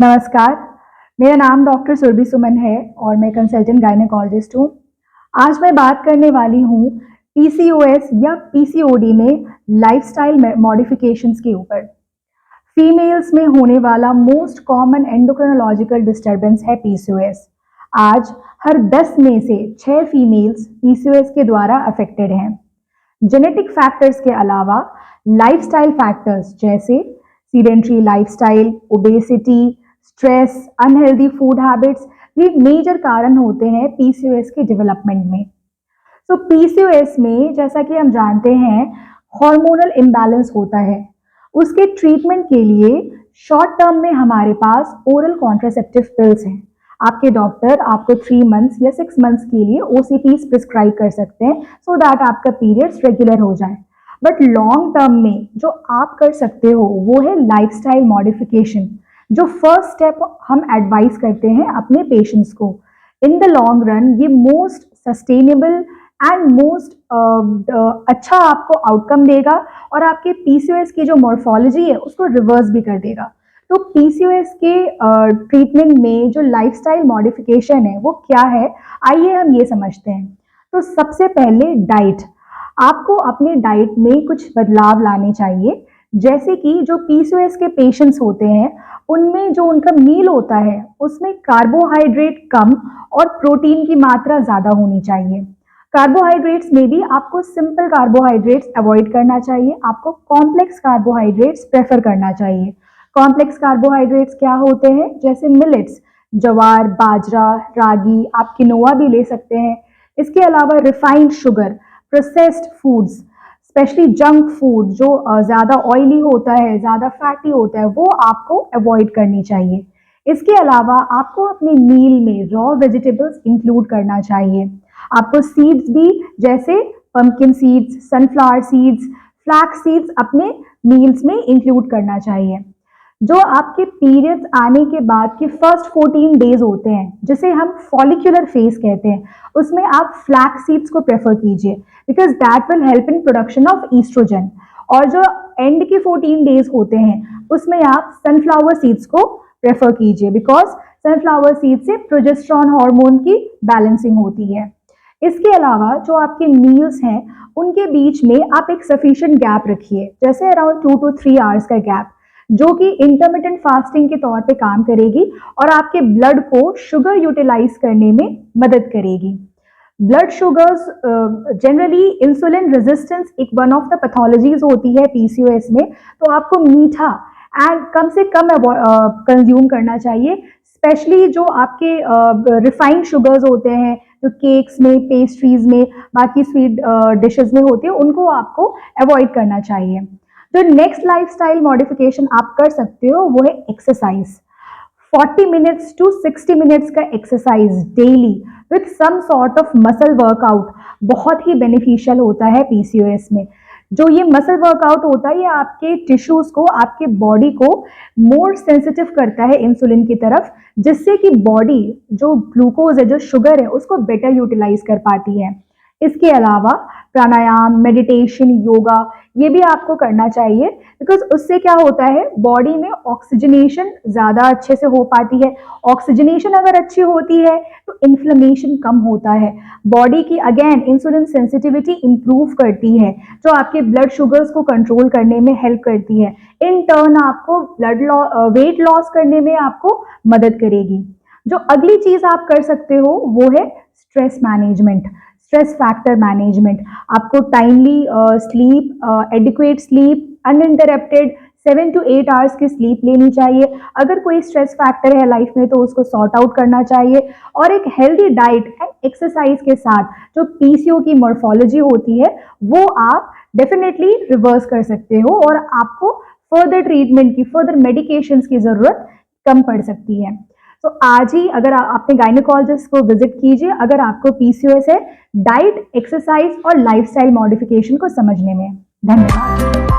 नमस्कार, मेरा नाम डॉक्टर सुरभि सुमन है और मैं कंसल्टेंट गायनेकोलॉजिस्ट हूँ। आज मैं बात करने वाली हूँ पीसीओएस या पीसीओडी में लाइफस्टाइल मॉडिफिकेशंस के ऊपर। फीमेल्स में होने वाला मोस्ट कॉमन एंडोक्रिनोलॉजिकल डिस्टर्बेंस है पीसीओएस। आज हर 10 में से 6 फीमेल्स पीसीओएस के द्वारा अफेक्टेड हैं। जेनेटिक फैक्टर्स के अलावा लाइफस्टाइल फैक्टर्स जैसे sedentary lifestyle, obesity, stress, unhealthy food habits ये मेजर कारण होते हैं पीसीओएस के डेवलपमेंट में। तो पीसीओएस में जैसा कि हम जानते हैं हार्मोनल इम्बैलेंस होता है। उसके ट्रीटमेंट के लिए शॉर्ट टर्म में हमारे पास ओरल कॉन्ट्रासेप्टिव पिल्स हैं। आपके डॉक्टर आपको 3 मंथ्स या 6 मंथ्स के लिए ओसीपीज प्रिस्क्राइब कर सकते हैं सो दैट आपका पीरियड्स रेगुलर हो जाए। बट लॉन्ग टर्म में जो आप कर सकते हो वो है लाइफस्टाइल मॉडिफिकेशन, जो फर्स्ट स्टेप हम एडवाइस करते हैं अपने पेशेंट्स को। इन द लॉन्ग रन ये मोस्ट सस्टेनेबल एंड मोस्ट अच्छा आपको आउटकम देगा और आपके पीसीओएस की जो मॉर्फोलॉजी है उसको रिवर्स भी कर देगा। तो पीसीओएस के ट्रीटमेंट में जो लाइफस्टाइल मॉडिफिकेशन है वो क्या है, आइए हम ये समझते हैं। तो सबसे पहले डाइट, आपको अपने डाइट में कुछ बदलाव लाने चाहिए। जैसे कि जो पीसीओएस के पेशेंट्स होते हैं उनमें जो उनका मील होता है उसमें कार्बोहाइड्रेट कम और प्रोटीन की मात्रा ज़्यादा होनी चाहिए। कार्बोहाइड्रेट्स में भी आपको सिंपल कार्बोहाइड्रेट्स अवॉइड करना चाहिए, आपको कॉम्प्लेक्स कार्बोहाइड्रेट्स प्रेफर करना चाहिए। कॉम्प्लेक्स कार्बोहाइड्रेट्स क्या होते हैं, जैसे मिलेट्स, जवार, बाजरा, रागी, आप किनोआ भी ले सकते हैं। इसके अलावा refined sugar, processed foods, specially junk food जो ज़्यादा ऑयली होता है, ज़्यादा फैटी होता है, वो आपको अवॉइड करनी चाहिए। इसके अलावा आपको अपने मील में रॉ वेजिटेबल्स इंक्लूड करना चाहिए। आपको सीड्स भी जैसे pumpkin seeds, sunflower seeds, flax seeds अपने मील्स में इंक्लूड करना चाहिए। जो आपके पीरियड्स आने के बाद के फर्स्ट 14 डेज होते हैं जिसे हम फॉलिक्यूलर फेज कहते हैं, उसमें आप फ्लैक्स सीड्स को प्रेफर कीजिए because that will help in production of estrogen. और जो एंड के 14 डेज होते हैं उसमें आप सनफ्लावर सीड्स को प्रेफर कीजिए बिकॉज सनफ्लावर सीड से प्रोजेस्टेरॉन हार्मोन की बैलेंसिंग होती है। इसके अलावा जो आपके मील्स हैं उनके बीच में आप एक सफिशिएंट गैप रखिए, जैसे अराउंड 2 to 3 आवर्स का गैप, जो कि इंटरमिटेंट फास्टिंग के तौर पे काम करेगी और आपके ब्लड को शुगर यूटिलाइज करने में मदद करेगी। Blood sugars generally insulin resistance एक वन ऑफ द पैथोलॉजीज होती है पीसीओएस में, तो आपको मीठा एंड कम से कम कंज्यूम करना चाहिए। स्पेशली जो आपके रिफाइंड शुगर्स होते हैं जो केक्स में, पेस्ट्रीज में, बाकी स्वीट डिशेस में होती है, उनको आपको अवॉइड करना चाहिए। जो नेक्स्ट लाइफस्टाइल मॉडिफिकेशन आप कर सकते हो वो है एक्सरसाइज। 40 मिनट्स टू 60 मिनट्स का exercise daily with some sort of muscle workout बहुत ही बेनिफिशियल होता है पीसीओएस में। जो ये मसल वर्कआउट होता है ये आपके टिश्यूज को, आपके बॉडी को मोर सेंसिटिव करता है इंसुलिन की तरफ, जिससे कि बॉडी जो ग्लूकोज है, जो शुगर है, उसको बेटर यूटिलाइज कर पाती है। इसके अलावा प्राणायाम, मेडिटेशन, योगा ये भी आपको करना चाहिए बिकॉज उससे क्या होता है बॉडी में ऑक्सीजनेशन ज़्यादा अच्छे से हो पाती है। ऑक्सीजनेशन अगर अच्छी होती है तो इन्फ्लेमेशन कम होता है, बॉडी की अगेन इंसुलिन सेंसिटिविटी इंप्रूव करती है जो आपके ब्लड शुगर्स को कंट्रोल करने में हेल्प करती है। इन टर्न आपको वेट लॉस करने में आपको मदद करेगी। जो अगली चीज़ आप कर सकते हो वो है stress management, stress factor management. आपको timely sleep, adequate sleep, uninterrupted 7 to 8 hours की स्लीप लेनी चाहिए। अगर कोई स्ट्रेस फैक्टर है लाइफ में तो उसको सॉर्ट आउट करना चाहिए और एक हेल्दी डाइट एंड एक्सरसाइज के साथ जो पीसीओ की मॉर्फोलॉजी होती है वो आप डेफिनेटली रिवर्स कर सकते हो और आपको फर्दर ट्रीटमेंट की, फर्दर मेडिकेशंस की ज़रूरत कम पड़ सकती है। तो आज ही अगर आपने गायनेकोलॉजिस्ट को विजिट कीजिए अगर आपको पीसीओएस है, डाइट, एक्सरसाइज और लाइफस्टाइल मॉडिफिकेशन को समझने में। धन्यवाद।